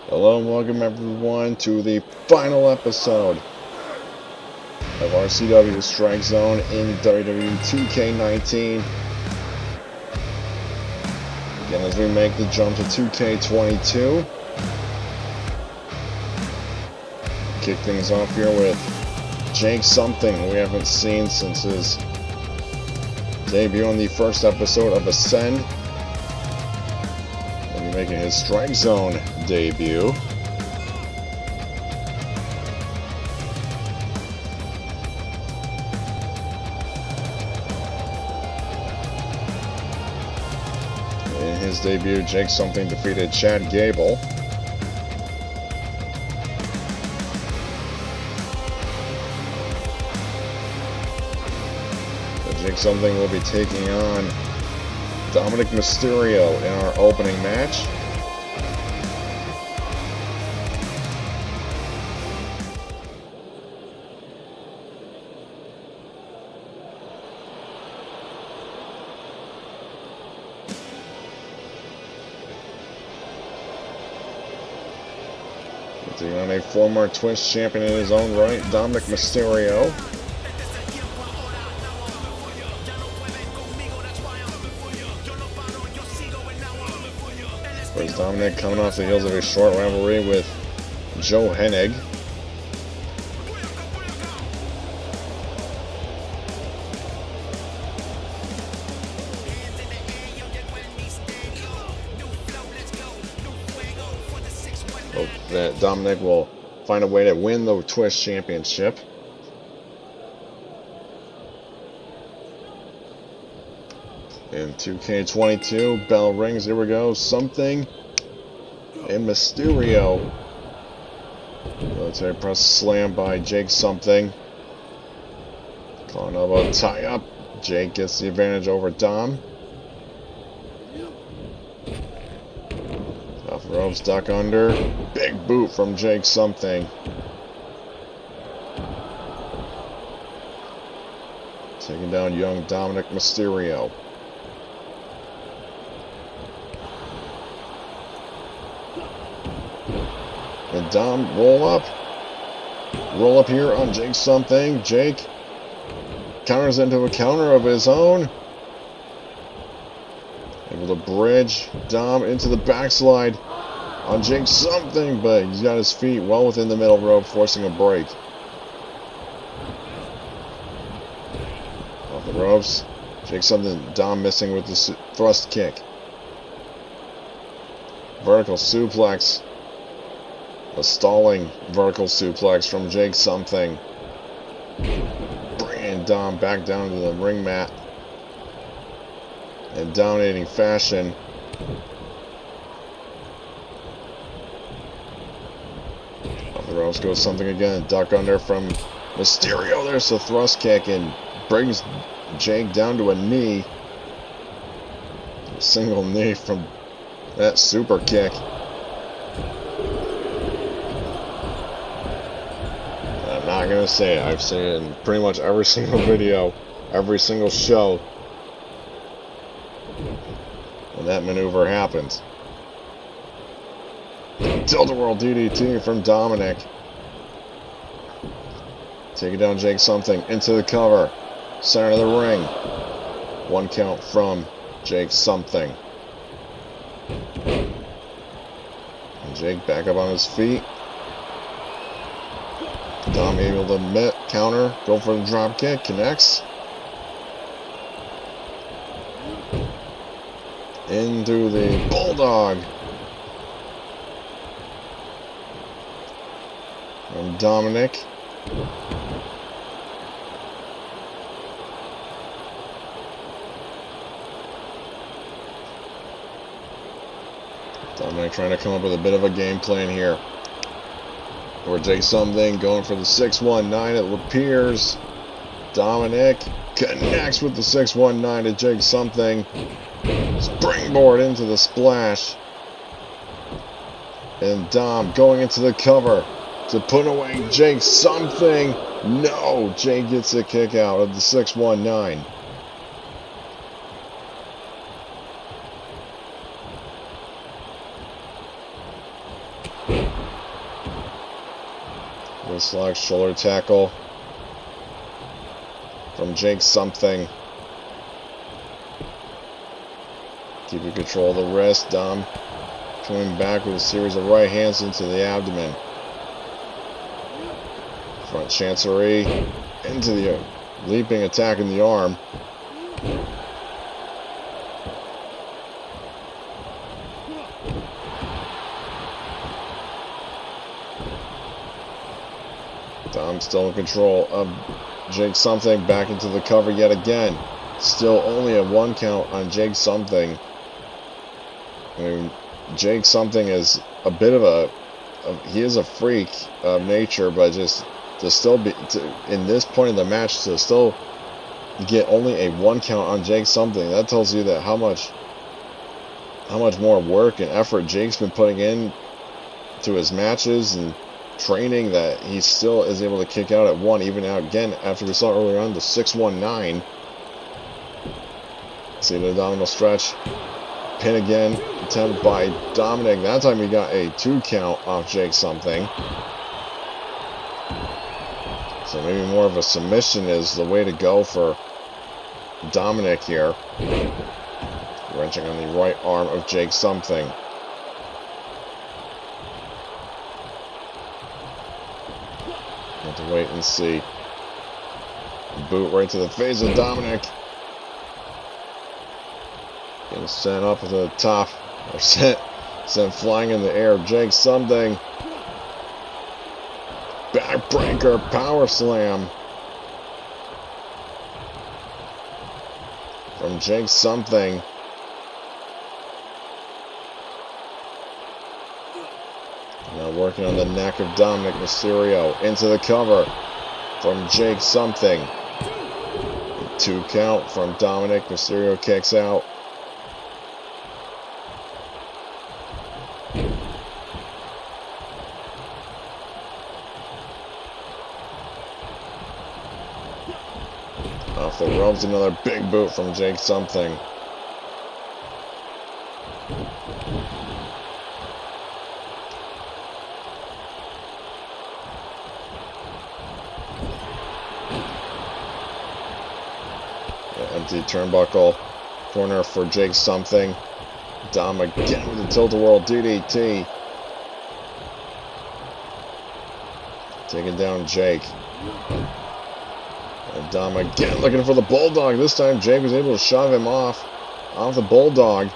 Hello and welcome everyone to the final episode of RCW StrikeZone in WWE 2K19. Again, as we make the jump to 2K22, kick things off here with Jake Something, we haven't seen since his debut on the first episode of Ascend. He'll be making his StrikeZone debut. In his debut, Jake Something defeated Chad Gable. So Jake Something will be taking on Dominik Mysterio in our opening match. Taking on a former Twitch champion in his own right, Dominik Mysterio. Whereas Dominik coming off the heels of a short rivalry with Joe Hennig. Hope that Dominik will find a way to win the Twitch Championship. In 2K22, bell rings, here we go, Something and Mysterio. Military press slam by Jake Something. Calling elbow tie up. Jake gets the advantage over Dom. Off the ropes, duck under. Big boot from Jake Something. Taking down young Dominik Mysterio. And Dom, roll up here on Jake Something. Jake counters into a counter of his own. Able to bridge Dom into the backslide on Jake Something, but he's got his feet well within the middle rope, forcing a break. Off the ropes, Jake Something, Dom missing with the thrust kick. Vertical suplex. A stalling vertical suplex from Jake Something. Bringing Dom back down to the ring mat. In dominating fashion. Off the ropes goes Something again. Duck under from Mysterio. There's the thrust kick and brings Jake down to a knee. A single knee from that super kick. I'm not going to say it. I've seen it in pretty much every single video, every single show when that maneuver happens. Tilt-a-whirl DDT from Dominik. Taking down Jake Something into the cover. Center of the ring. One count from Jake Something. And Jake back up on his feet. Dom able to counter, go for the drop kick, connects. Into the Bulldog. From Dominik. Dominik trying to come up with a bit of a game plan here. Or Jake something going for the 619. It appears. Dominik connects with the 619 to Jake something. Springboard into the splash. And Dom going into the cover to put away Jake something. No, Jake gets a kick out of the 619. Wristlock shoulder tackle from Jake something. Keeping control of the wrist. Dom coming back with a series of right hands into the abdomen. Front chancery into the leaping attack in the arm. Dom still in control of Jake something. Back into the cover yet again. Still only a 1 count on Jake something. I mean, Jake something is a bit of he is a freak of nature, but just to still be in this point of the match to still get only a 1 count on Jake something, that tells you that how much more work and effort Jake's been putting in to his matches and training, that he still is able to kick out at 1, even out again after we saw earlier on the 619. See the abdominal stretch. Pin again. Attempt by Dominik. That time he got a 2 count off Jake something. So maybe more of a submission is the way to go for Dominik here. Wrenching on the right arm of Jake something. Have to wait and see. Boot right to the face of Dominik. Getting sent up to the top. Or sent flying in the air. Jake something. Backbreaker power slam. From Jake something. Now working on the neck of Dominik. Mysterio into the cover from Jake something. 2 count from Dominik. Mysterio kicks out. Off the ropes, another big boot from Jake something. Empty turnbuckle corner for Jake something. Dom again with the tilt-a-whirl DDT. Taking down Jake. And Dom again looking for the Bulldog. This time Jake was able to shove him off the Bulldog.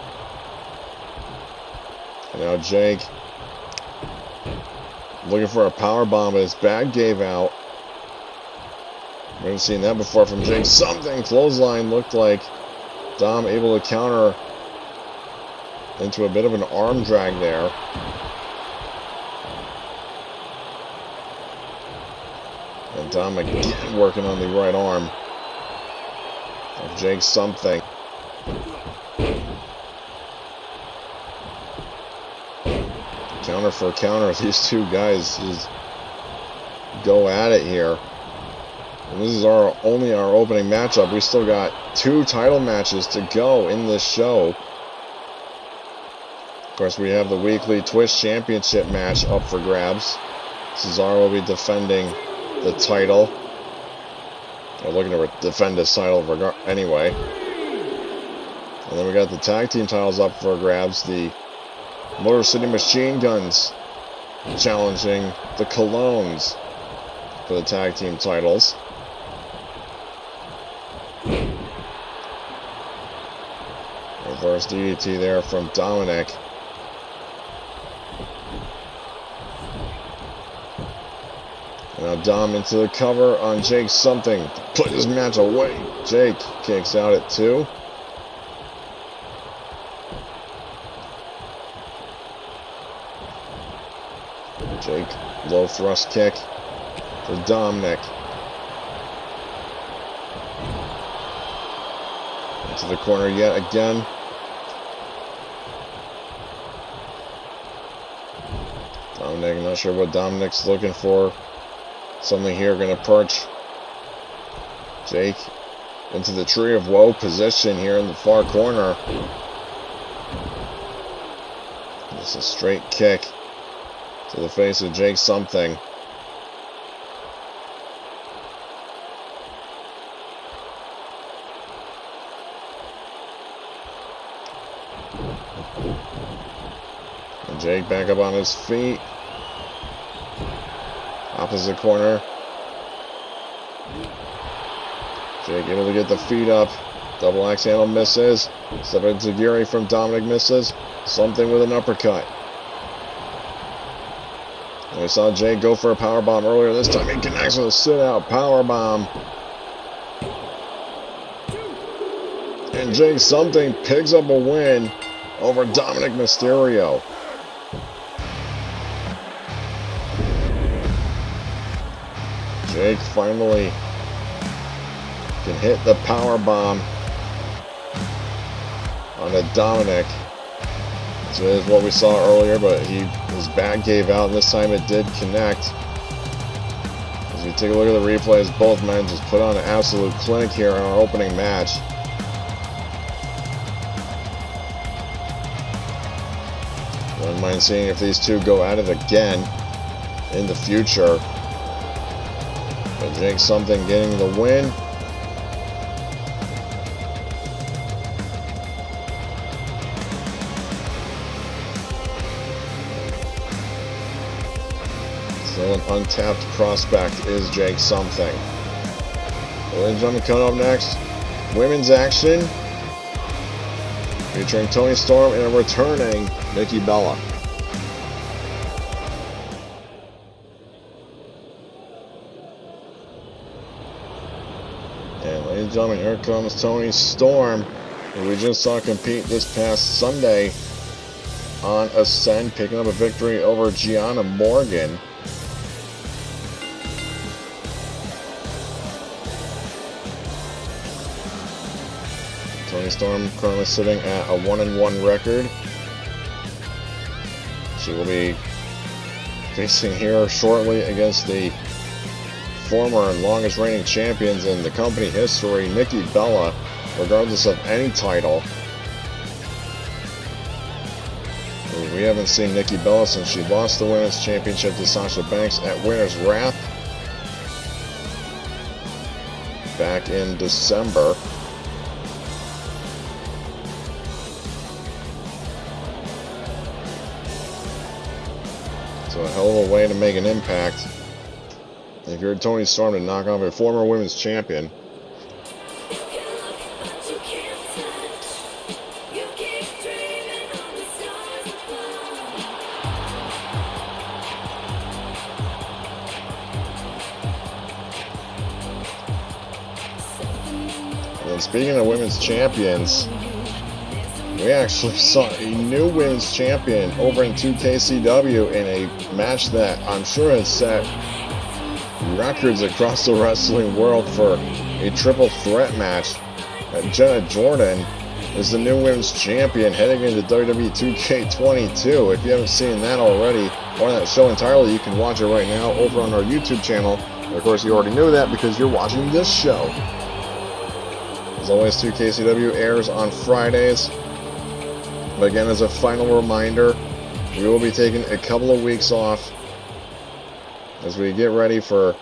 And now Jake looking for a power bomb, but his bag gave out. We haven't seen that before from Jake something. Clothesline looked like Dom able to counter into a bit of an arm drag there. And Dom again working on the right arm of Jake something. Counter for counter. These two guys just go at it here. And this is only our opening matchup. We still got 2 title matches to go in this show. Of course, we have the weekly Twitch Championship match up for grabs. Cesaro will be defending the title. They're looking to defend his title anyway. And then we got the tag team titles up for grabs. The Motor City Machine Guns challenging the Colognes for the tag team titles. Reverse DDT there from Dominik. Now Dom into the cover on Jake something. Put this match away. Jake kicks out at 2. Jake, low thrust kick for Dominik. Into the corner yet again. Dominik, not sure what Dominik's looking for. Something here, gonna perch Jake into the Tree of Woe position here in the far corner. Just a straight kick to the face of Jake something. And Jake back up on his feet. Opposite corner. Jake able to get the feet up. Double axe handle misses. Step into Giri from Dominik misses. Something with an uppercut. And we saw Jake go for a powerbomb earlier. This time he connects with a sit-out powerbomb. And Jake something picks up a win over Dominik Mysterio. Jake finally can hit the power bomb on a Dominik. So it is what we saw earlier, but his back gave out, and this time it did connect. As we take a look at the replays, both men just put on an absolute clinic here in our opening match. Wouldn't mind seeing if these two go at it again in the future. But Jake something getting the win. Still an untapped prospect is Jake something. Ladies and gentlemen, coming up next, women's action featuring Toni Storm and a returning Nikki Bella. And ladies and gentlemen, here comes Toni Storm, who we just saw compete this past Sunday on Ascend, picking up a victory over Gianna Morgan. Toni Storm currently sitting at a 1-1 record. She will be facing here shortly against the former and longest reigning champions in the company history, Nikki Bella, regardless of any title. We haven't seen Nikki Bella since she lost the Women's Championship to Sasha Banks at Winter's Wrath back in December. So a hell of a way to make an impact if you're Toni Storm to knock off a former women's champion. And speaking of women's champions, we actually saw a new women's champion over in 2KCW in a match that I'm sure has set records across the wrestling world for a triple threat match. Jenna Jordan is the new women's champion heading into WWE 2K22. If you haven't seen that already, or that show entirely, you can watch it right now over on our YouTube channel. And of course, you already knew that because you're watching this show. As always, 2KCW airs on Fridays. But again, as a final reminder, we will be taking a couple of weeks off as we get ready for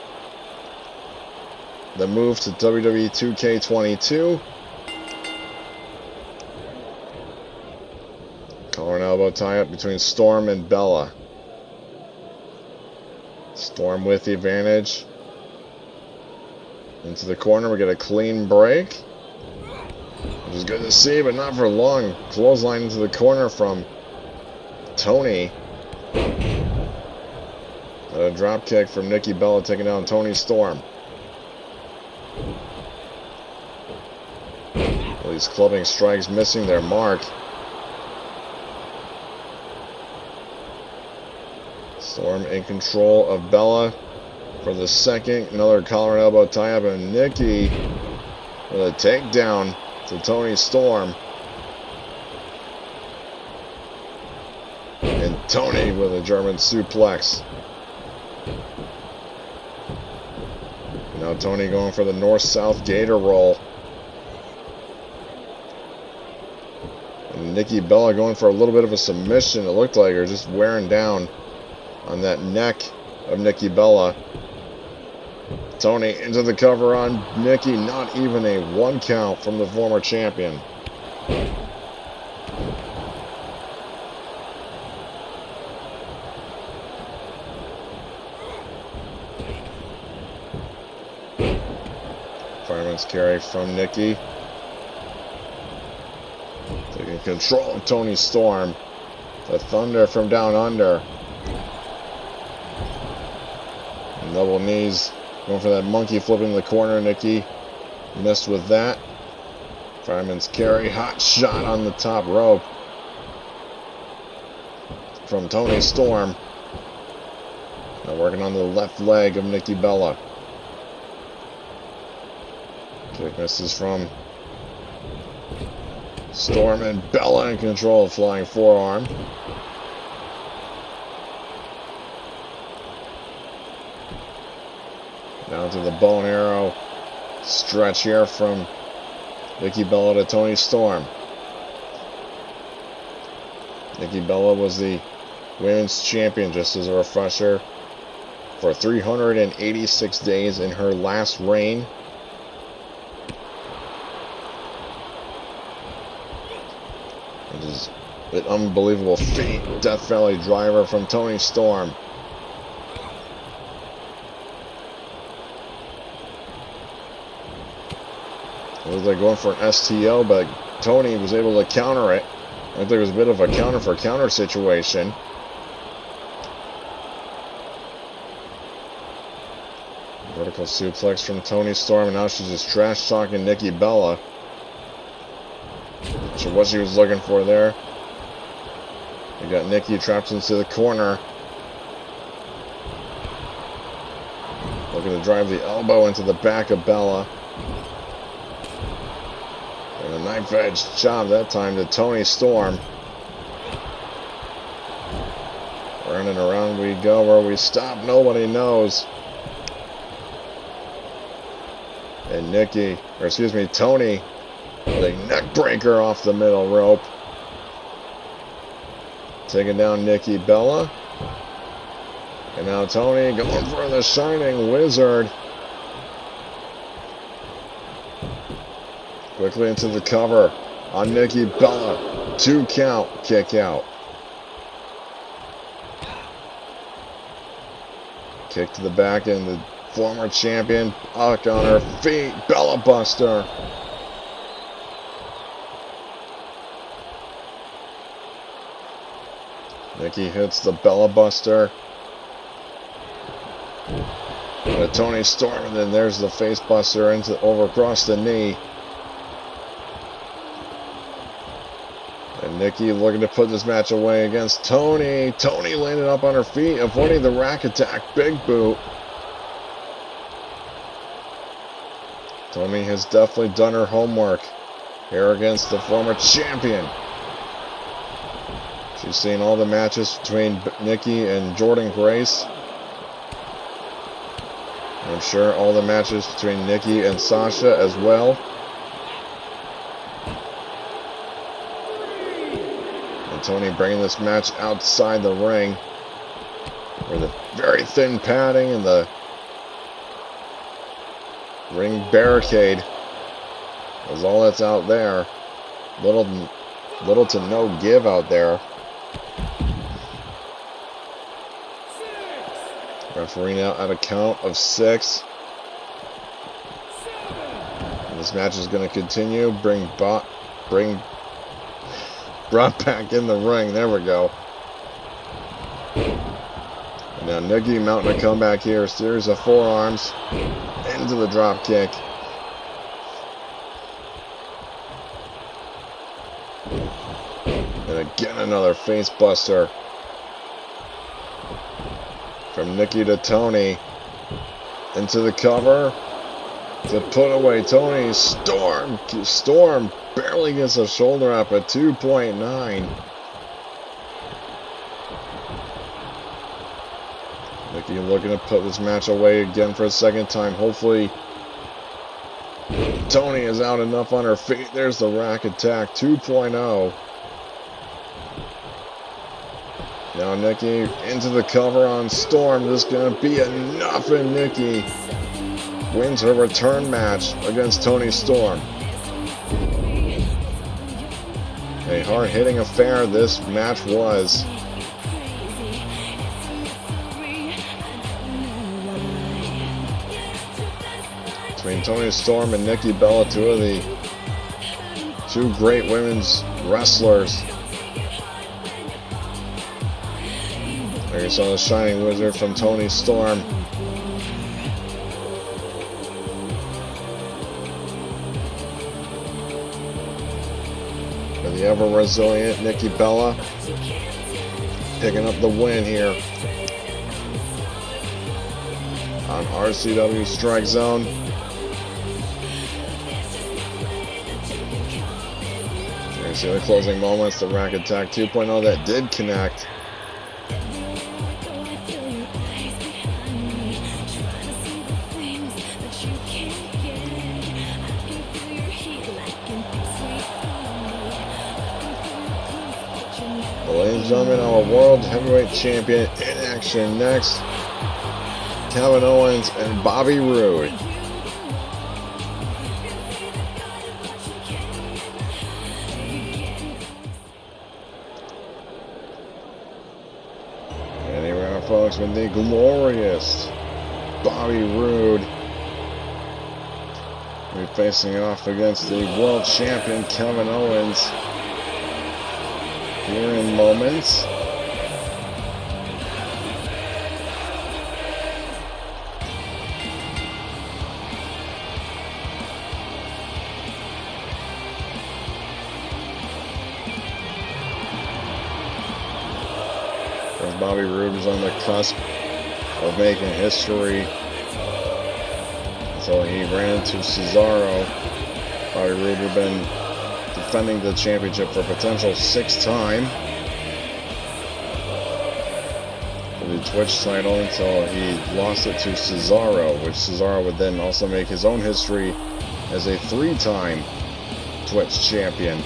the move to WWE 2K22. Collar and elbow tie-up between Storm and Bella. Storm with the advantage. Into the corner, we get a clean break. was good to see, but not for long. Clothesline into the corner from Toni. A drop kick from Nikki Bella taking down Toni Storm. Well, these clubbing strikes missing their mark. Storm in control of Bella for the second. Another collar and elbow tie-up, and Nikki with a takedown to Toni Storm. And Toni with a German suplex. Now Toni going for the north-south gator roll. And Nikki Bella going for a little bit of a submission, it looked like, or just wearing down on that neck of Nikki Bella. Toni into the cover on Nikki. Not even a 1 count from the former champion. Fireman's carry from Nikki. Taking control of Toni Storm. The Thunder from down under. And double knees. Going for that monkey flip in the corner. Nikki missed with that. Fireman's carry. Hot shot on the top rope from Toni Storm. Now working on the left leg of Nikki Bella. Kick misses from Storm, and Bella in control of flying forearm. Down to the bow and arrow stretch here from Nikki Bella to Toni Storm. Nikki Bella was the women's champion, just as a refresher, for 386 days in her last reign. It is an unbelievable feat. Death Valley driver from Toni Storm. It was like going for an STO, but Toni was able to counter it. I think there was a bit of a counter for counter situation. Vertical suplex from Toni Storm, and now she's just trash talking Nikki Bella. So what she was looking for there. We got Nikki trapped into the corner. Looking to drive the elbow into the back of Bella. And a knife edge job that time to Toni Storm. Round and around we go. Where we stop, nobody knows. And Toni with a neck breaker off the middle rope. Taking down Nikki Bella. And now Toni going for the Shining Wizard. Quickly into the cover on Nikki Bella. 2 count, kick out. Kick to the back, and the former champion up on her feet. Bella Buster. Nikki hits the Bella Buster. And Toni Storm, and then there's the face buster over across the knee. And Nikki looking to put this match away against Toni. Toni landed up on her feet, avoiding the rack attack. Big boot. Toni has definitely done her homework here against the former champion. She's seen all the matches between Nikki and Jordynne Grace. I'm sure all the matches between Nikki and Sasha as well. And Toni bringing this match outside the ring, where the very thin padding and the ring barricade is all that's out there. Little to no give out there. Referee now at a count of 6. And this match is going to continue. Bring brought back in the ring. There we go. And now Nikki mounting a comeback here. A series of forearms into the drop kick. And again another face buster from Nikki to Toni. Into the cover. To put away Toni. Storm barely gets a shoulder up at 2.9. Nikki looking to put this match away again for a second time. Hopefully Toni is out enough on her feet. There's the rack attack 2.0. Now Nikki into the cover on Storm. This is going to be enough, and Nikki wins her return match against Toni Storm. A hard-hitting affair this match was. Between Toni Storm and Nikki Bella, two great women's wrestlers. There you saw the Shining Wizard from Toni Storm. For the ever-resilient Nikki Bella, picking up the win here on RCW StrikeZone. There you see the closing moments, the rack attack 2.0 that did connect. Ladies and gentlemen, our World Heavyweight Champion in action next. Kevin Owens and Bobby Roode. And here we are, folks, with the glorious Bobby Roode. We're facing off against the World Champion Kevin Owens. Here in moments. As Bobby Roode is on the cusp of making history until he ran into Cesaro. Bobby Roode had been defending the championship for a potential 6th time for the Twitch title until he lost it to Cesaro, which Cesaro would then also make his own history as a 3-time Twitch champion.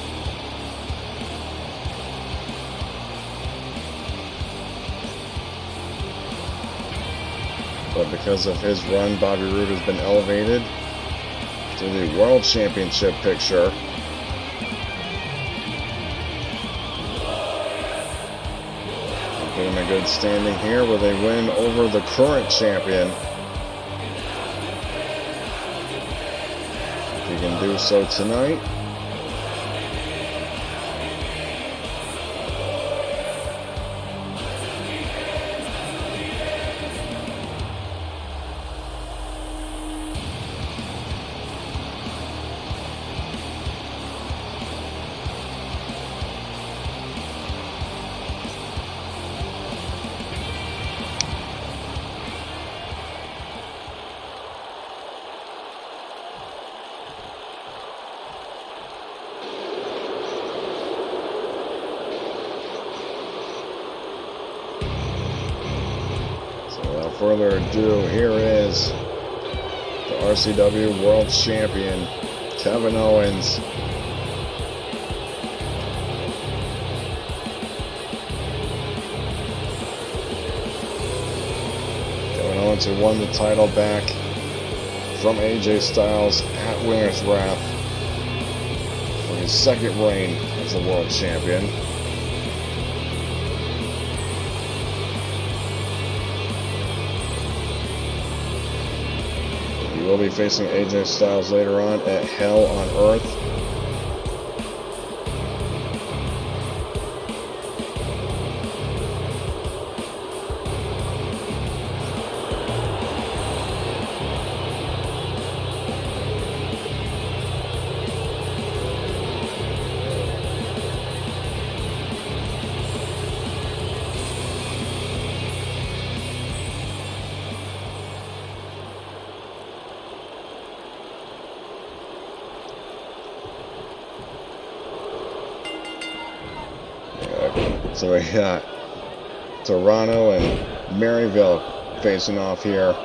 But because of his run, Bobby Roode has been elevated to the World Championship picture. In a good standing here with a win over the current champion. If he can do so tonight. Further ado, here is the RCW World Champion, Kevin Owens. Kevin Owens, who won the title back from AJ Styles at Winner's Wrath for his 2nd reign as the World Champion. He will be facing AJ Styles later on at Hell on Earth. So we got Toronto and Maryville facing off here.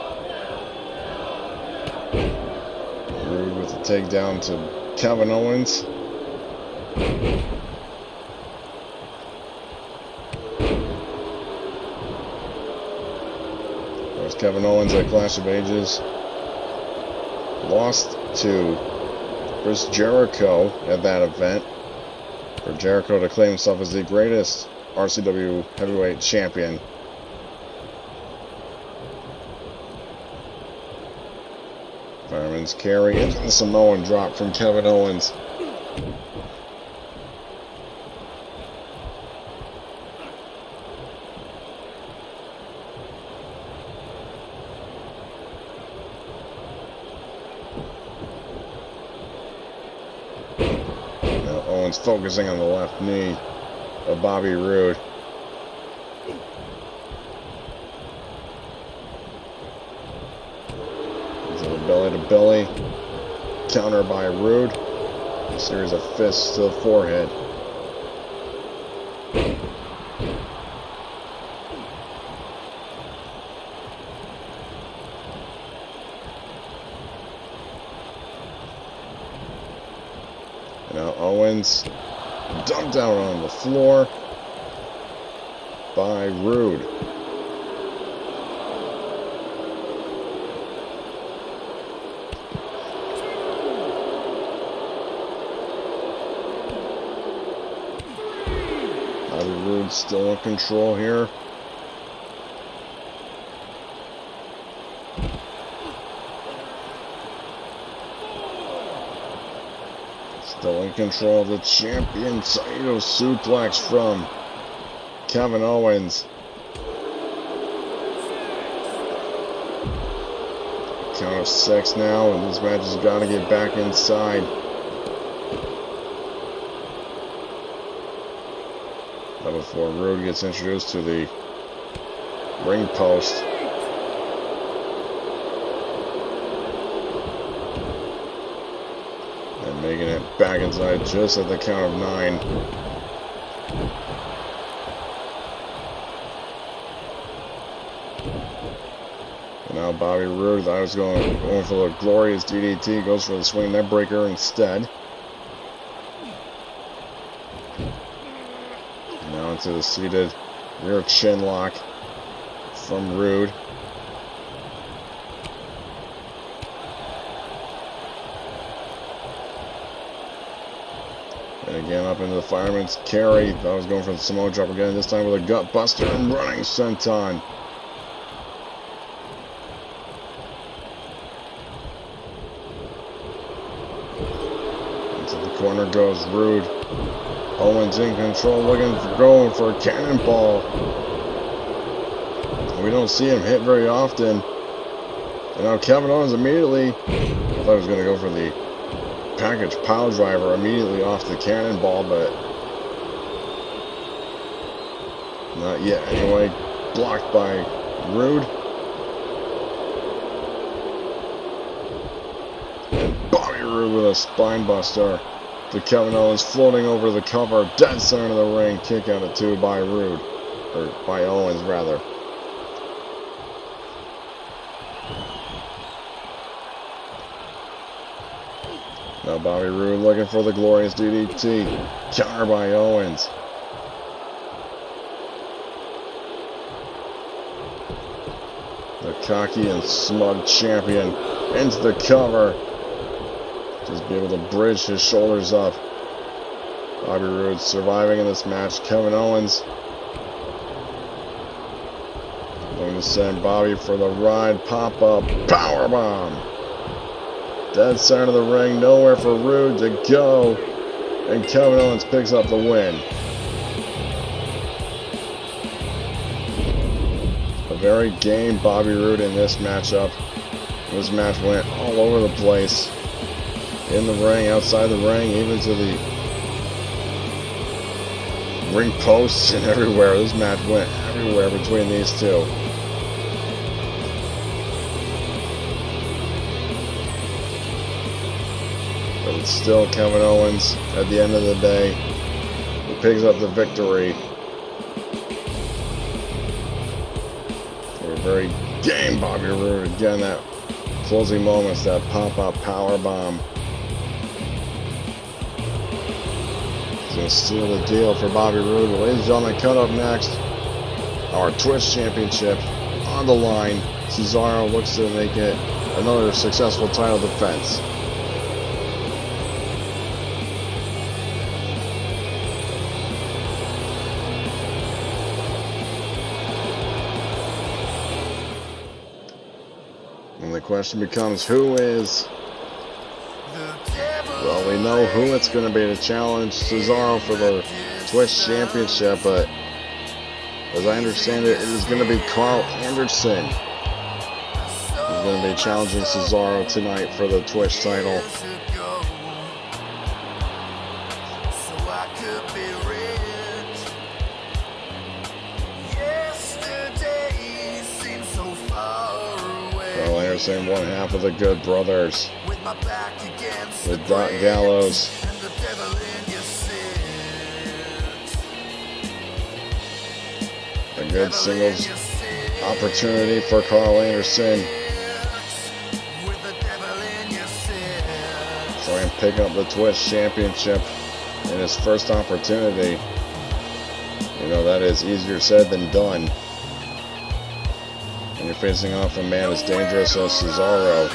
Roode with the takedown to Kevin Owens. There's Kevin Owens at Clash of Ages. Lost to Chris Jericho at that event. For Jericho to claim himself as the greatest RCW heavyweight champion. Fireman's carry into the Samoan drop from Kevin Owens. Now Owens focusing on the left knee of Bobby Roode. Belly to belly, counter by Roode. A series of fists to the forehead. Now Owens dumped out on the floor by Roode. Roode still in control here. Still in control of the champion. Saito suplex from Kevin Owens. Count of 6 now, and this match has got to get back inside. Before Roode gets introduced to the ring post. And making it back inside just at the count of 9. And now Bobby Roode, thought he was going for the glorious DDT, goes for the swing neck breaker instead. To the seated rear chin lock from Roode. And again up into the fireman's carry. Thought I was going for the Samoa drop again, this time with a gut buster and running senton. Into the corner goes Roode. Owens in control, going for a cannonball. We don't see him hit very often. And now Kevin Owens immediately, I thought he was going to go for the package pile driver immediately off the cannonball, but not yet. Anyway, blocked by Roode. And Bobby Roode with a spine buster to Kevin Owens, floating over the cover, dead center of the ring, kick out at 2 by Roode, or by Owens rather. Now Bobby Roode looking for the glorious DDT, counter by Owens. The cocky and smug champion into the cover. Just be able to bridge his shoulders up. Bobby Roode surviving in this match. Kevin Owens going to send Bobby for the ride. Pop-up powerbomb. Dead center of the ring. Nowhere for Roode to go. And Kevin Owens picks up the win. A very game Bobby Roode in this matchup. This match went all over the place. In the ring, outside the ring, even to the ring posts and everywhere. This match went everywhere between these two. But it's still Kevin Owens at the end of the day who picks up the victory very game Bobby Roode. Again, that closing moments, that pop-up power bomb. He's going to seal the deal for Bobby Roode. Ladies and gentlemen, cut up next. Our Twitch Championship on the line. Cesaro looks to make it another successful title defense. And the question becomes, who is... Well, we know who it's going to be to challenge Cesaro for the Twitch Championship, but as I understand it, it is going to be Carl Anderson. He's going to be challenging Cesaro tonight for the Twitch title. Carl Anderson, one half of the Good Brothers, with Doc Gallows. A good singles opportunity for Carl Anderson. Try and pick up the Twitch Championship in his first opportunity. You know, that is easier said than done when you're facing off a man as dangerous as Cesaro.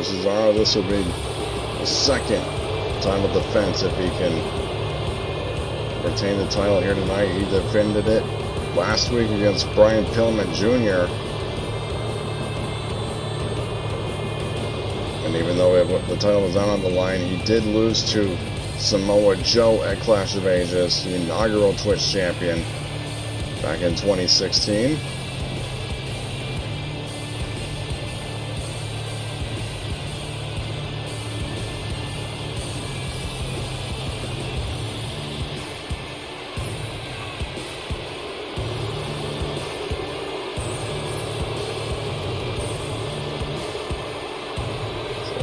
Cesaro, this will be the second title defense if he can retain the title here tonight. He defended it last week against Brian Pillman Jr. And even though the title was not on the line, he did lose to Samoa Joe at Clash of Ages, the inaugural Twitch champion, back in 2016.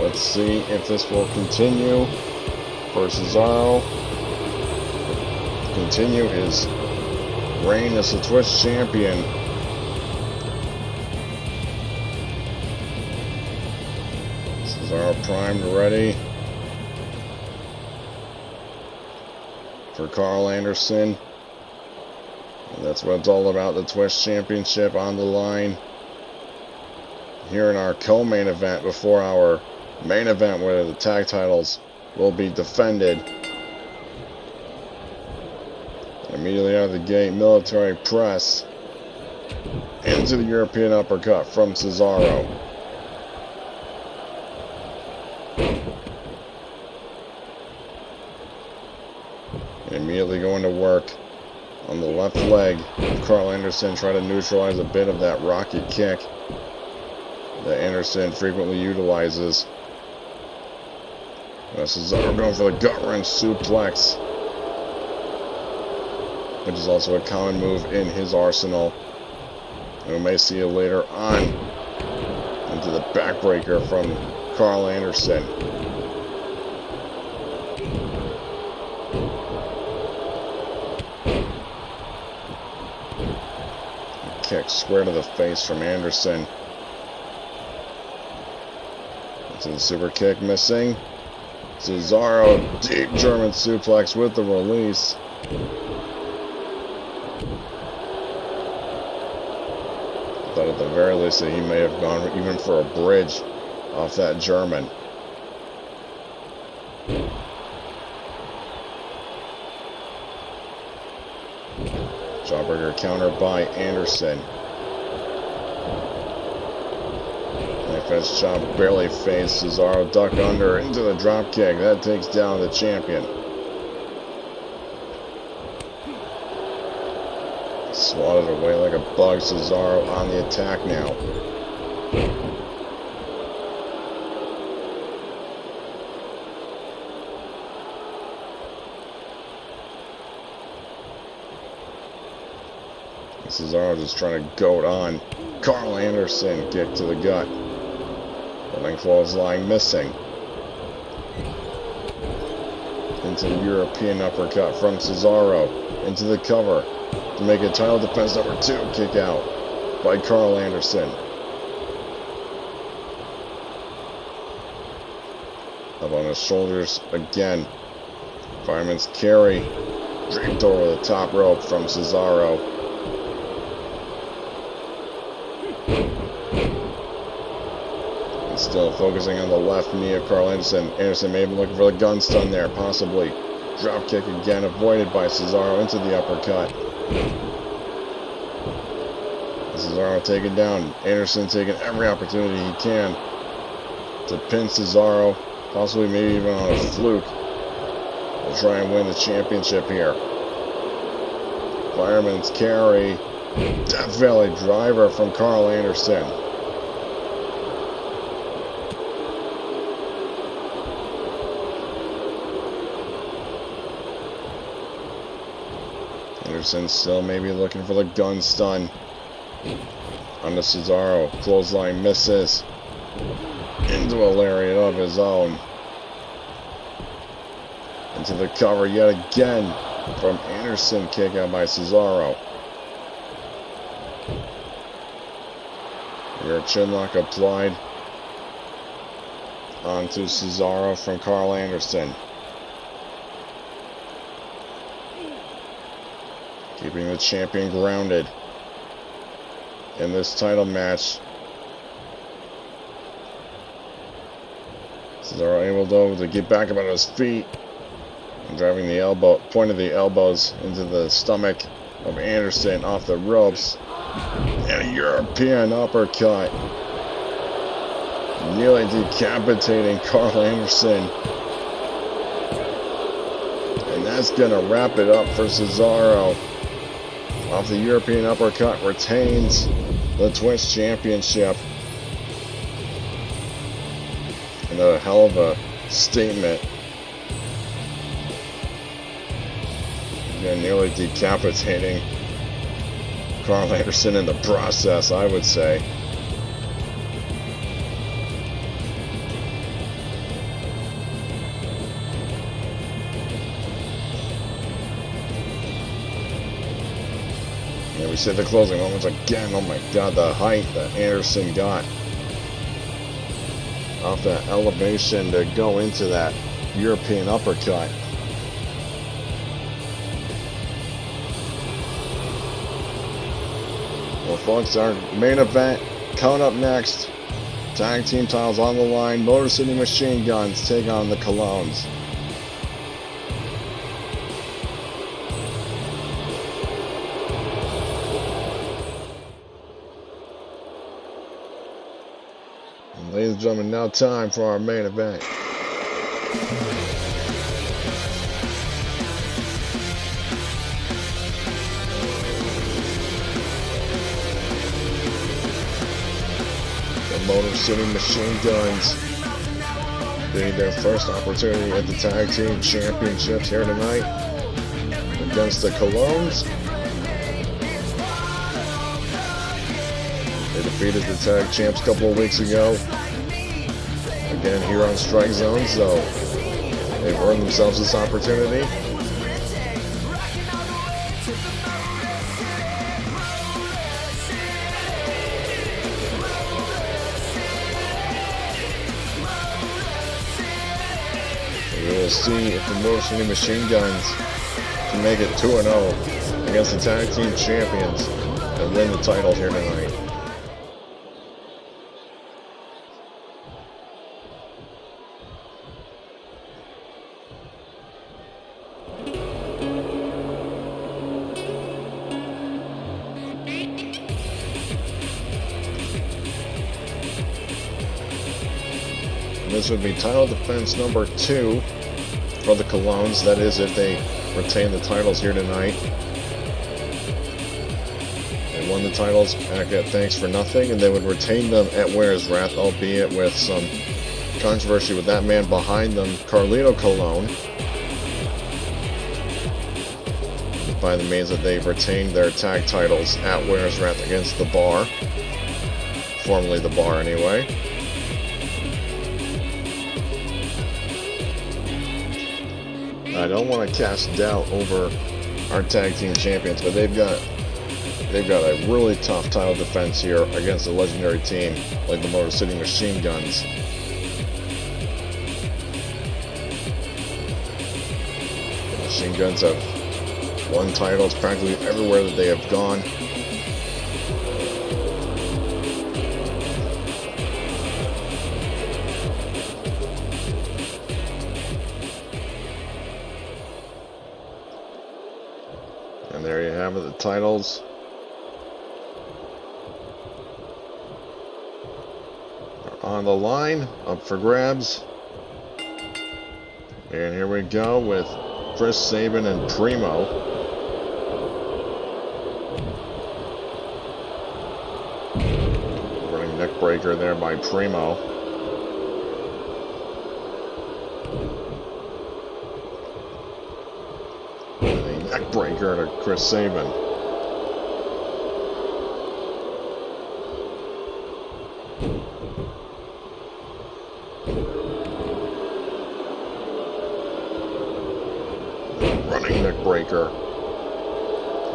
Let's see if this will continue for Cesaro. Continue his reign as the Twitch champion. Cesaro primed, ready for Carl Anderson. And that's what it's all about, the Twitch Championship on the line here in our co-main event before our main event where the tag titles will be defended. Immediately out of the gate, military press into the European uppercut from Cesaro. And immediately going to work on the left leg of Carl Anderson, try to neutralize a bit of that rocket kick that Anderson frequently utilizes. Cesaro going for the gut wrench suplex, which is also a common move in his arsenal. And we may see it later on into the backbreaker from Carl Anderson. Kick square to the face from Anderson. Into the super kick missing. Cesaro, deep German suplex with the release. I thought at the very least that he may have gone even for a bridge off that German. Jawbreaker counter by Anderson. Defense chop barely phased. Cesaro duck under into the drop kick. That takes down the champion. Swatted away like a bug. Cesaro on the attack now. Cesaro just trying to goad on. Carl Anderson kick to the gut. Running clothesline missing. Into the European uppercut from Cesaro. Into the cover to make it title defense number 2. Kick out by Carl Anderson. Up on his shoulders again. Fireman's carry. Draped over the top rope from Cesaro. Still focusing on the left knee of Carl Anderson. Anderson may have been looking for the gun stun there, possibly. Drop kick again, avoided by Cesaro into the uppercut. Cesaro taken down. Anderson taking every opportunity he can to pin Cesaro, possibly maybe even on a fluke. We'll try and win the championship here. Fireman's carry. Death Valley driver from Carl Anderson. Anderson still maybe looking for the gun stun. On the Cesaro. Clothesline misses. Into a lariat of his own. Into the cover yet again from Anderson. Kick out by Cesaro. Rear chinlock applied onto Cesaro from Carl Anderson. Keeping the champion grounded in this title match. Cesaro able though to get back up on his feet and driving the elbow, point of the elbows into the stomach of Anderson off the ropes. And a European uppercut. Nearly decapitating Carl Anderson. And that's going to wrap it up for Cesaro. Off the European uppercut, retains the Twitch Championship. And a hell of a statement. Again, nearly decapitating Carl Anderson in the process, I would say. We said the closing moments again. Oh my god, the height that Anderson got off that elevation to go into that European uppercut. Well, folks, our main event coming up next. Tag team titles on the line. Motor City Machine Guns take on the Colognes. Ladies and gentlemen, now time for our main event. The Motor City Machine Guns getting their first opportunity at the Tag Team Championships here tonight against the Colognes. They defeated the Tag Champs a couple of weeks ago. Again here on StrikeZone, so they've earned themselves this opportunity. We will see if the Motor City Machine Guns can make it 2-0 against the Tag Team Champions and win the title here tonight. And this would be title defense number 2 for the Colognes. That is, if they retain the titles here tonight. They won the titles back at Thanks for Nothing, and they would retain them at Where's Wrath, albeit with some controversy with that man behind them, Carlito Colon, by the means that they've retained their tag titles at Where's Wrath against The Bar, formerly The Bar anyway. I don't want to cast doubt over our tag team champions, but they've got a really tough title defense here against a legendary team like the Motor City Machine Guns. The Machine Guns have won titles practically everywhere that they have gone. And there you have it, the titles are on the line, up for grabs. And here we go with Chris Sabin and Primo. Running neck breaker there by Primo. And a neck breaker to Chris Sabin. Running neck breaker.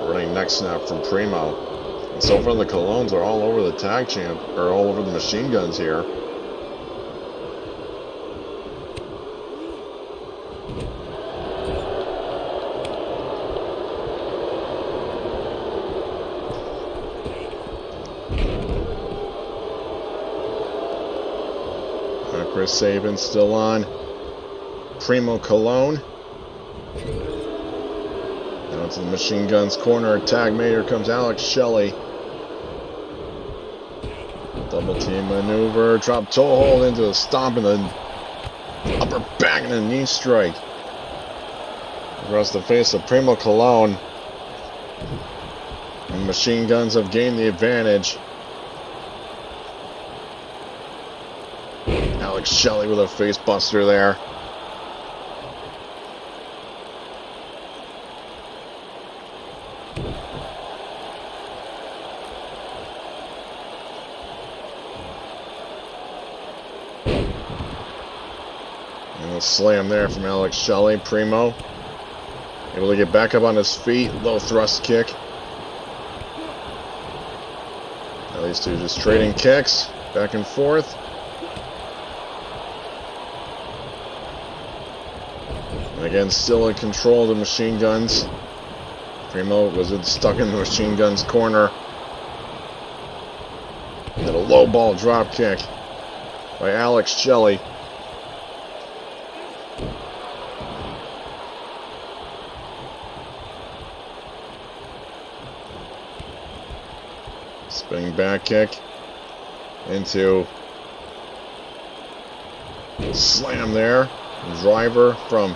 Running neck snap from Primo. And so far the Colognes are all over the tag champ, or all over the Machine Guns here. Chris Sabin still on Primo Colon. Now to the Machine Guns corner. Tag mate. Here comes Alex Shelley. Double team maneuver. Drop toe hold into a stomp and then upper back and a knee strike. Across the face of Primo Colon. The Machine Guns have gained the advantage. Alex Shelley with a face buster there. And a slam there from Alex Shelley. Primo able to get back up on his feet. Low thrust kick. Now these two just trading kicks back and forth. And again, still in control of the Machine Guns. Primo was stuck in the Machine Guns corner. And a low ball drop kick by Alex Shelley. Spinning back kick into slam there. Driver from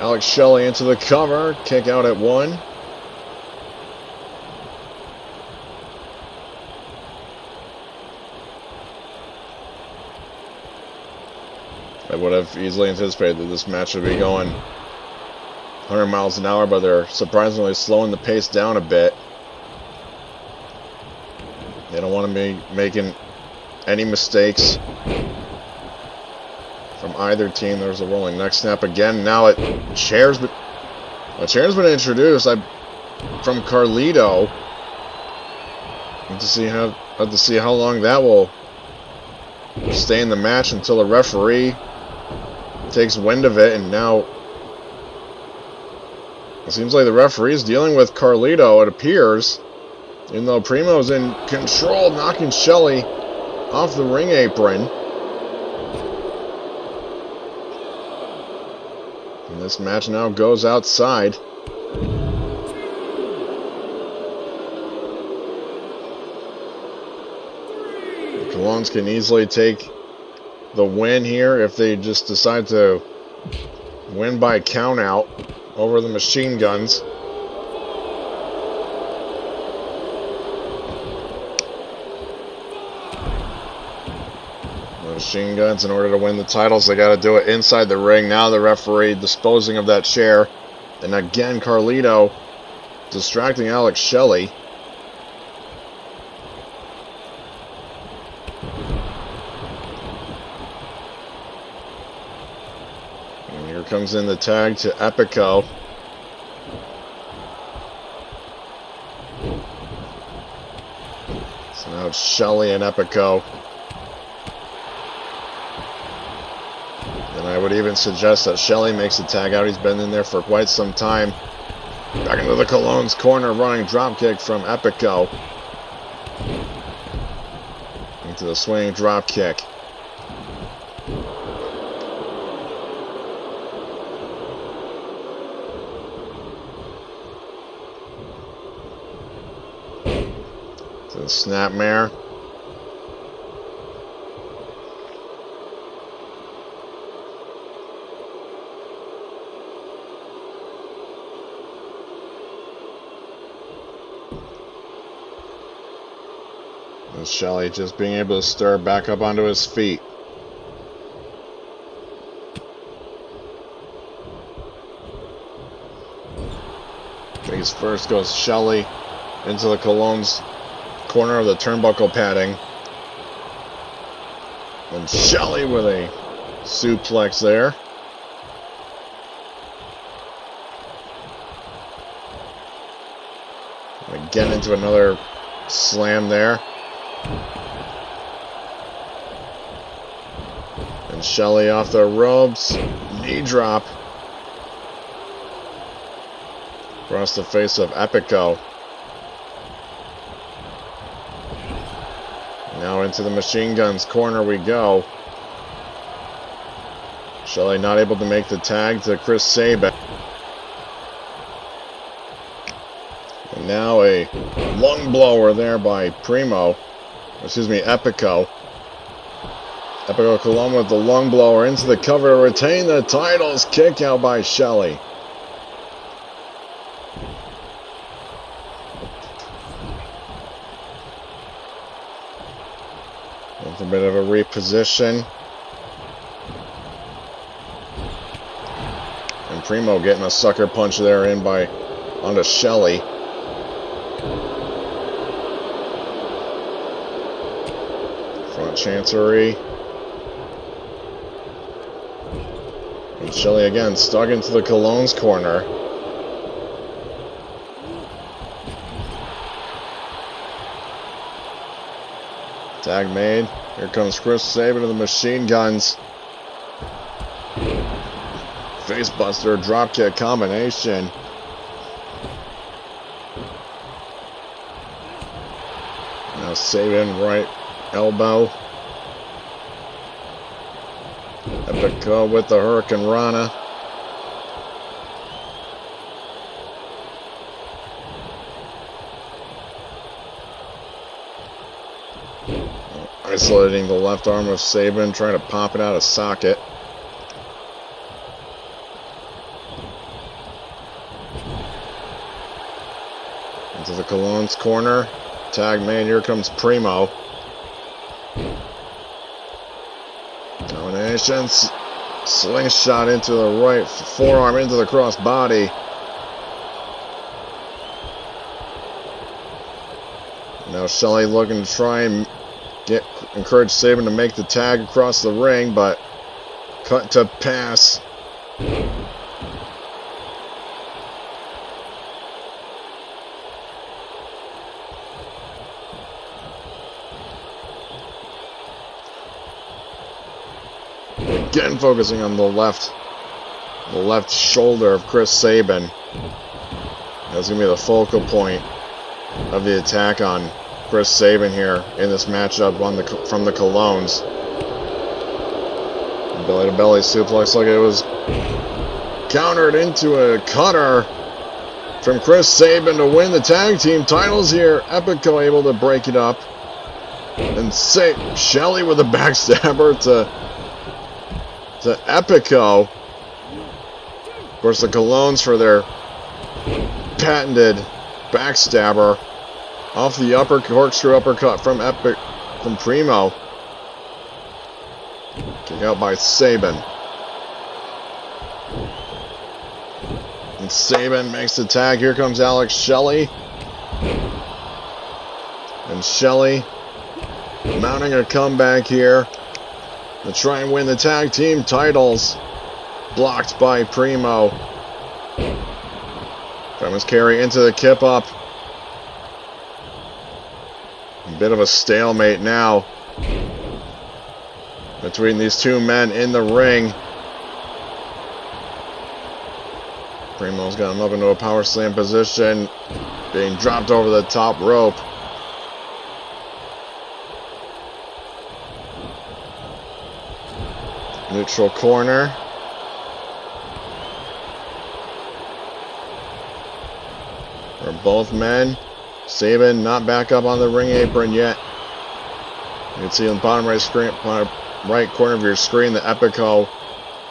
Alex Shelley into the cover. Kick out at 1. I would have easily anticipated that this match would be going 100 miles an hour, but they're surprisingly slowing the pace down a bit. They don't want to be making any mistakes from either team. There's a rolling neck snap again. Now a chair's been introduced from Carlito. Have to see how long that will stay in the match until the referee takes wind of it. And now it seems like the referee is dealing with Carlito, it appears. Even though Primo's in control, knocking Shelley off the ring apron. And this match now goes outside. The Colognes can easily take the win here if they just decide to win by count out over the Machine Guns. The Machine Guns, in order to win the titles, they got to do it inside the ring. Now the referee disposing of that chair. And again, Carlito distracting Alex Shelley. And here comes in the tag to Epico. So now it's Shelley and Epico. And I would even suggest that Shelley makes the tag out. He's been in there for quite some time. Back into the Cologne's corner, running dropkick from Epico. Into the swinging dropkick. To the snapmare. And Shelley just being able to stir back up onto his feet. Face first goes Shelley into the Cologne's corner of the turnbuckle padding. And Shelley with a suplex there. Again into another slam there. And Shelley off the ropes. Knee drop. Across the face of Epico. Now into the Machine Guns corner we go. Shelley not able to make the tag to Chris Sabin. And now a lung blower there by Epico. Epico Cologne with the lung blower into the cover to retain the titles. Kick out by Shelley. With a bit of a reposition. And Primo getting a sucker punch there in onto Shelley. Front Chancery. And Shelley again stuck into the Cologne's corner. Tag made. Here comes Chris Sabin to the Machine Guns. Facebuster dropkick combination. Now Sabin right elbow. Epico with the Hurricane Rana. Isolating the left arm of Sabin, trying to pop it out of socket. Into the Cologne's corner. Tag made. Here comes Primo. Dominations. Slingshot into the right forearm, into the cross body. Now Shelley looking to try and encourage Sabin to make the tag across the ring, but cut to pass. Again focusing on the left shoulder of Chris Sabin. That's going to be the focal point of the attack on Chris Sabin here in this matchup from the Colognes. Belly to belly suplex, like it was countered into a cutter from Chris Sabin to win the tag team titles here. Epico able to break it up. And Shelley with a backstabber to to Epico. Of course, the Colognes for their patented backstabber. Off the upper corkscrew uppercut from Primo. Kick out by Sabin. And Sabin makes the tag. Here comes Alex Shelley. And Shelley mounting a comeback here to try and win the tag team titles. Blocked by Primo. From his carry into the kip up. A bit of a stalemate now between these two men in the ring. Primo's got him up into a power slam position, being dropped over the top rope. Neutral corner. For both men. Sabin not back up on the ring apron yet. You can see on the bottom right corner of your screen, the Epico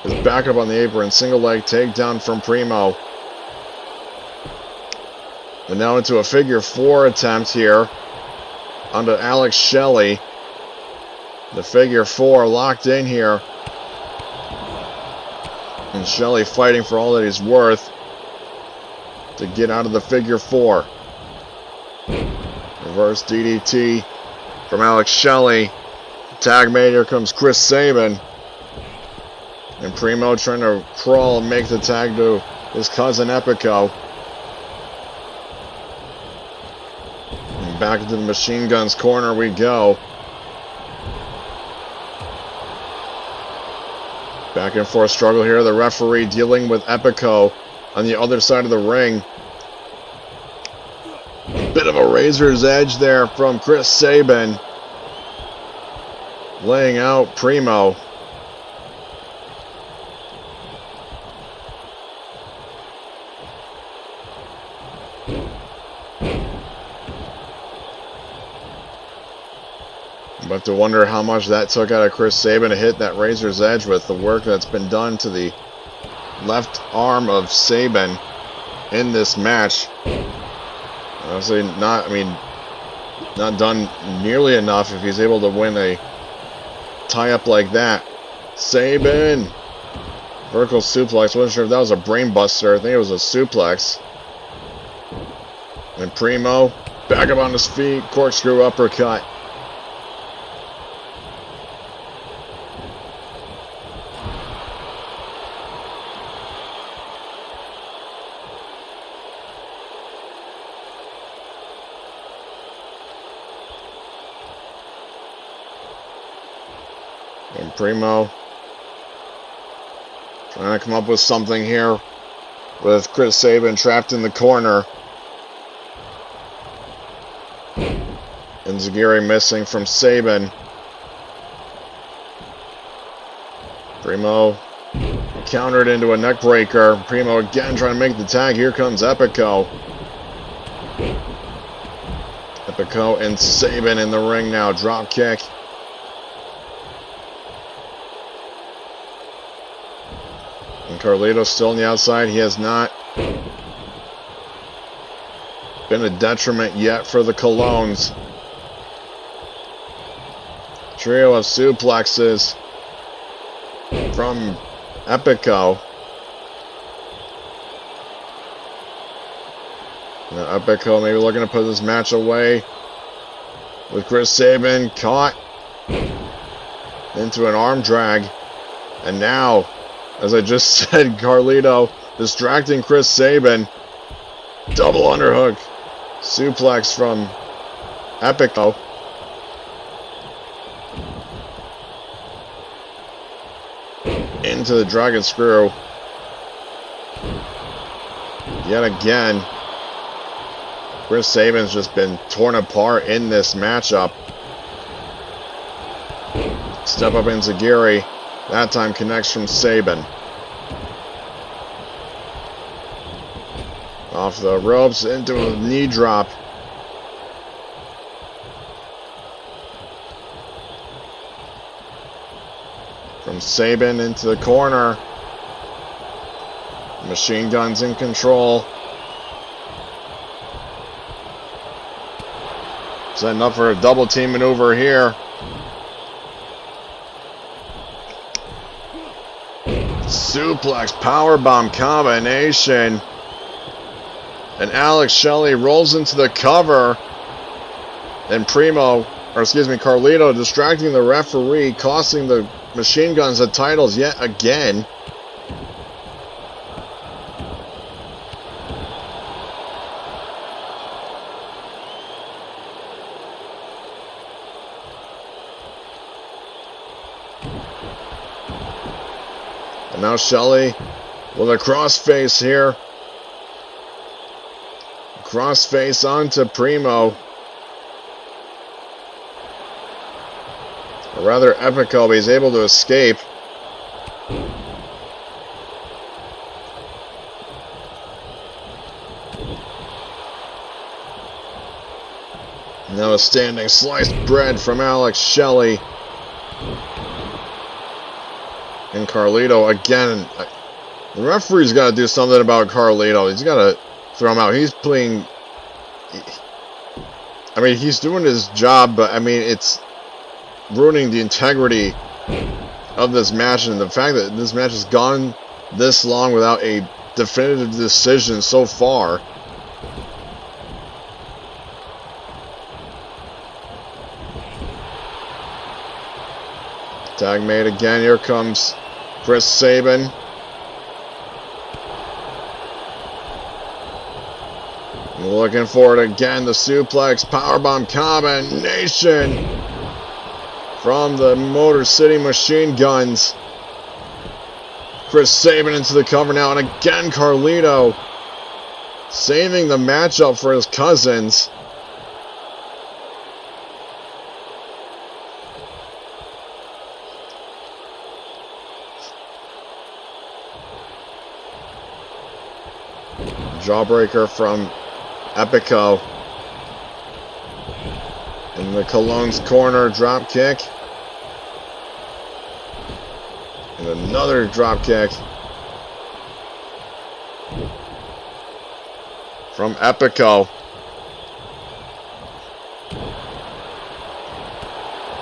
is back up on the apron. Single leg takedown from Primo. And now into a figure four attempt here onto Alex Shelley. The figure four locked in here. And Shelley fighting for all that he's worth to get out of the figure four. Reverse DDT from Alex Shelley. Tag made. Here comes Chris Sabin. And Primo trying to crawl and make the tag to his cousin Epico. And back into the Machine Gun's corner we go. Back and forth struggle here. The referee dealing with Epico on the other side of the ring. Bit of a razor's edge there from Chris Sabin. Laying out Primo. But to wonder how much that took out of Chris Sabin to hit that razor's edge with the work that's been done to the left arm of Sabin in this match. Honestly, not done nearly enough if he's able to win a tie-up like that. Sabin! Vertical suplex. Wasn't sure if that was a brain buster. I think it was a suplex. And Primo, back up on his feet. Corkscrew uppercut. And Primo trying to come up with something here with Chris Sabin trapped in the corner. And Zagiri missing from Sabin. Primo countered into a neck breaker. Primo again trying to make the tag. Here comes Epico. Epico and Sabin in the ring now. Drop kick. And Carlito's still on the outside. He has not been a detriment yet for the Colognes. Trio of suplexes from Epico. Now Epico maybe looking to put this match away with Chris Sabin caught into an arm drag. And now, as I just said, Carlito distracting Chris Sabin. Double underhook. Suplex from Epico. Into the dragon screw. Yet again, Chris Sabin's just been torn apart in this matchup. Step up in Zagiri. That time connects from Sabin. Off the ropes into a knee drop. From Sabin into the corner. Machine Gun's in control. Setting up for a double team maneuver here. Suplex powerbomb combination. And Alex Shelley rolls into the cover. And Carlito distracting the referee, costing the Machine Guns the titles yet again. And now Shelley with a crossface here. Crossface onto Primo. Or rather, Epico, but he's able to escape. Now a standing sliced bread from Alex Shelley. And Carlito again. The referee's got to do something about Carlito. He's got to throw him out. He's playing. I mean, he's doing his job, but I mean, it's ruining the integrity of this match, and the fact that this match has gone this long without a definitive decision so far. Tag made again. Here comes Chris Sabin. Looking for it again. The suplex powerbomb combination from the Motor City Machine Guns. Chris Sabin into the cover now, and again Carlito saving the matchup for his cousins. Jawbreaker from Epico. In the Cologne's corner, drop kick. And another drop kick from Epico.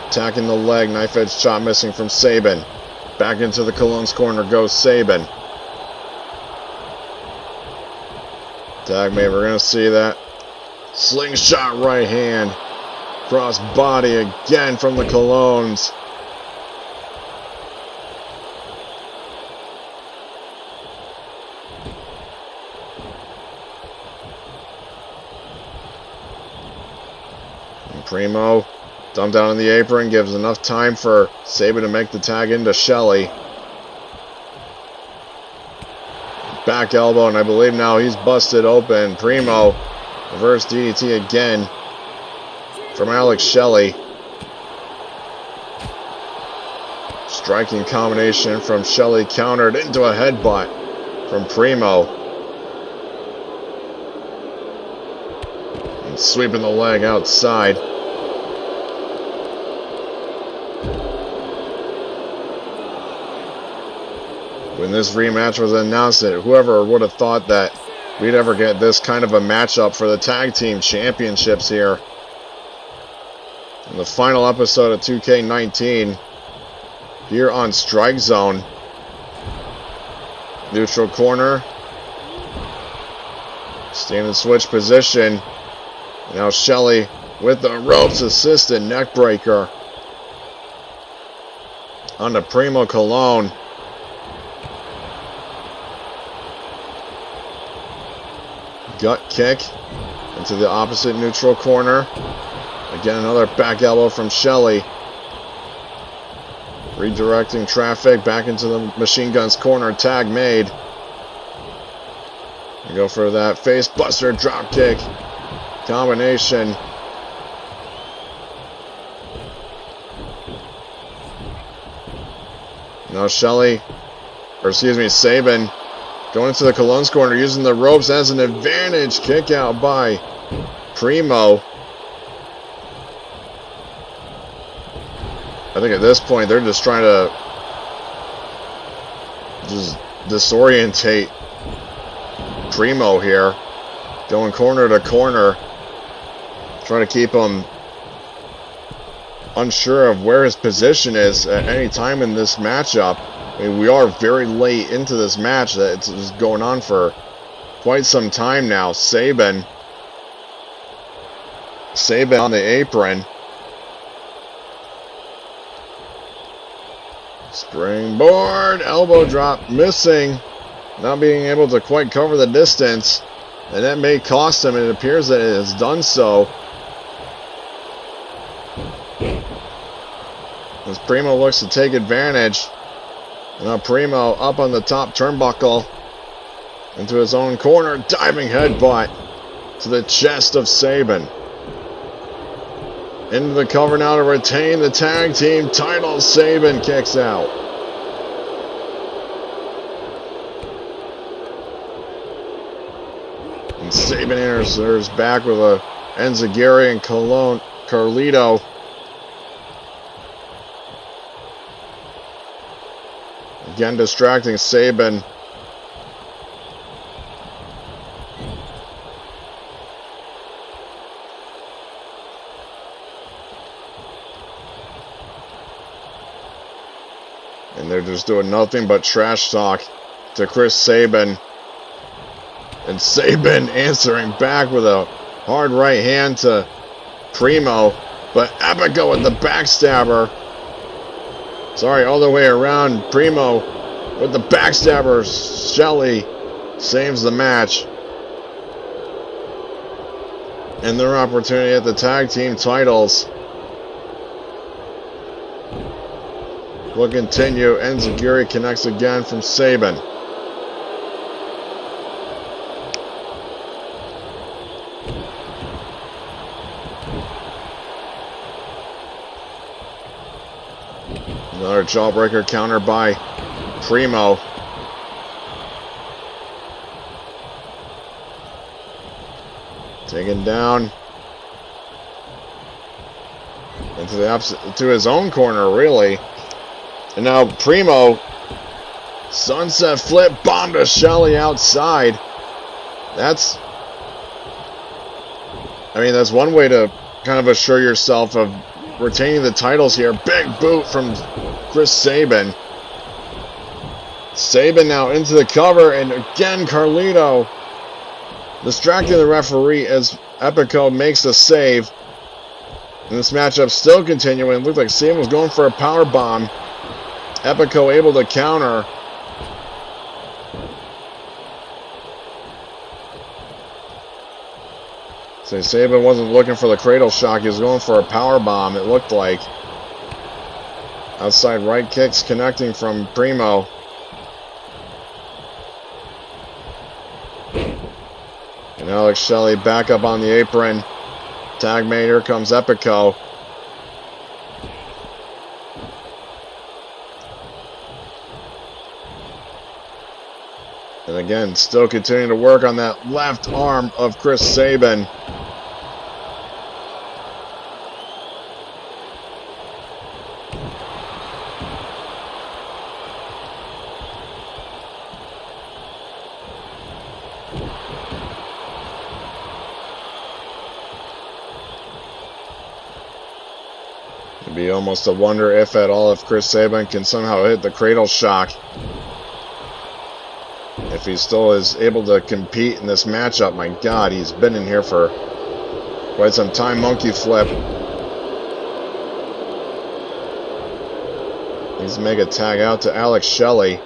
Attacking the leg, knife edge chop missing from Sabin. Back into the Cologne's corner goes Sabin. Tag mate, we're going to see that. Slingshot right hand. Cross body again from the Colognes. And Primo dumped down in the apron, gives enough time for Sabin to make the tag into Shelley. Back elbow, and I believe now he's busted open. Primo, reverse DDT again from Alex Shelley. Striking combination from Shelley, countered into a headbutt from Primo. And sweeping the leg outside. When this rematch was announced, whoever would have thought that we'd ever get this kind of a matchup for the tag team championships here. In the final episode of 2K19 here on StrikeZone. Neutral corner. Standing switch position. Now Shelley with the ropes assisted neckbreaker on the Primo Cologne. Gut kick into the opposite neutral corner. Again, another back elbow from Shelley. Redirecting traffic back into the Machine Gun's corner. Tag made. We go for that face buster drop kick combination. Now Sabin going into the Cologne's corner, using the ropes as an advantage. Kick out by Primo. I think at this point they're just trying to just disorientate Primo here. Going corner to corner. Trying to keep him unsure of where his position is at any time in this matchup. I mean, we are very late into this match. That it's going on for quite some time now. Sabin on the apron. Springboard, elbow drop, missing. Not being able to quite cover the distance. And that may cost him, and it appears that it has done so. As Primo looks to take advantage. Now Primo up on the top turnbuckle. Into his own corner. Diving headbutt to the chest of Sabin. Into the cover now to retain the tag team title. Sabin kicks out. And Sabin enters back with a Enziguri and Carlito. Again distracting Sabin. And they're just doing nothing but trash talk to Chris Sabin. And Sabin answering back with a hard right hand to Primo. But Epico with the backstabber. Sorry, all the way around. Primo with the backstabber. Shelley saves the match. And their opportunity at the tag team titles will continue. Enziguri connects again from Sabin. Another jawbreaker counter by Primo. Taken down into the opposite, to his own corner, really. And now Primo, sunset flip, bomb to Shelley outside. That's one way to kind of assure yourself of retaining the titles here. Big boot from Chris Sabin. Sabin now into the cover, and again Carlito distracting the referee as Epico makes the save. And this matchup still continuing. Looked like Sabin was going for a power bomb. Epico able to counter. So Sabin wasn't looking for the cradle shock. He was going for a power bomb, it looked like. Outside right kicks connecting from Primo. And Alex Shelley back up on the apron. Tag mate, here comes Epico. And again, still continuing to work on that left arm of Chris Sabin. It'd be almost a wonder, if at all, if Chris Sabin can somehow hit the cradle shock. If he still is able to compete in this matchup. My God, he's been in here for quite some time. Monkey flip. Needs to make a tag out to Alex Shelley.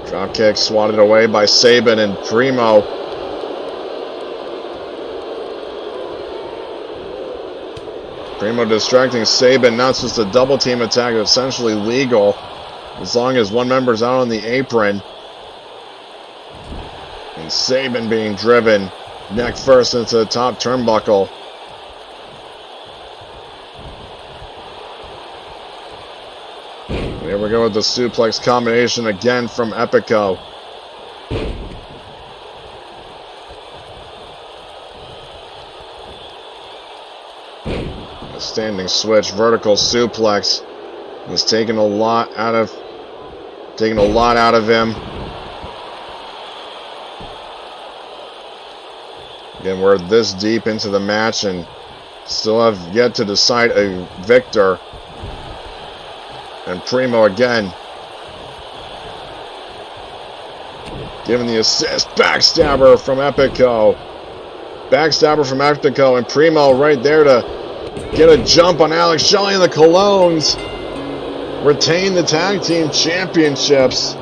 Drop kick swatted away by Sabin and Primo. Primo distracting Sabin. Now it's just a double team attack, essentially legal. As long as one member's out on the apron. And Sabin being driven neck first into the top turnbuckle. Here we go with the suplex combination again from Epico. A standing switch, vertical suplex. He's taking a lot out of him. Again, we're this deep into the match and still have yet to decide a victor. And Primo again giving the assist. Backstabber from Epico. And Primo right there to get a jump on Alex Shelley, and the Colognes retain the tag team championships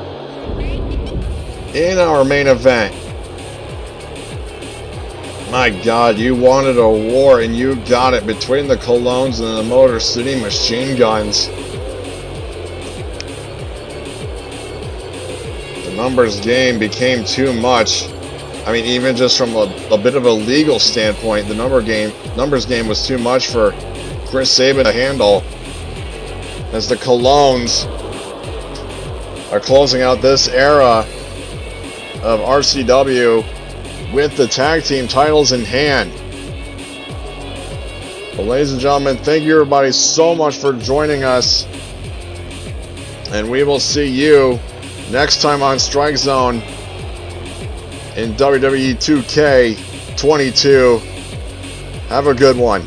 in our main event. My God, you wanted a war and you got it between the Colognes and the Motor City Machine Guns. The numbers game became too much. I mean, even just from a bit of a legal standpoint, the numbers game was too much for Chris Sabin to handle, as the Colognes are closing out this era of RCW with the tag team titles in hand. Well, ladies and gentlemen, thank you everybody so much for joining us, and we will see you next time on StrikeZone in WWE 2K22. Have a good one.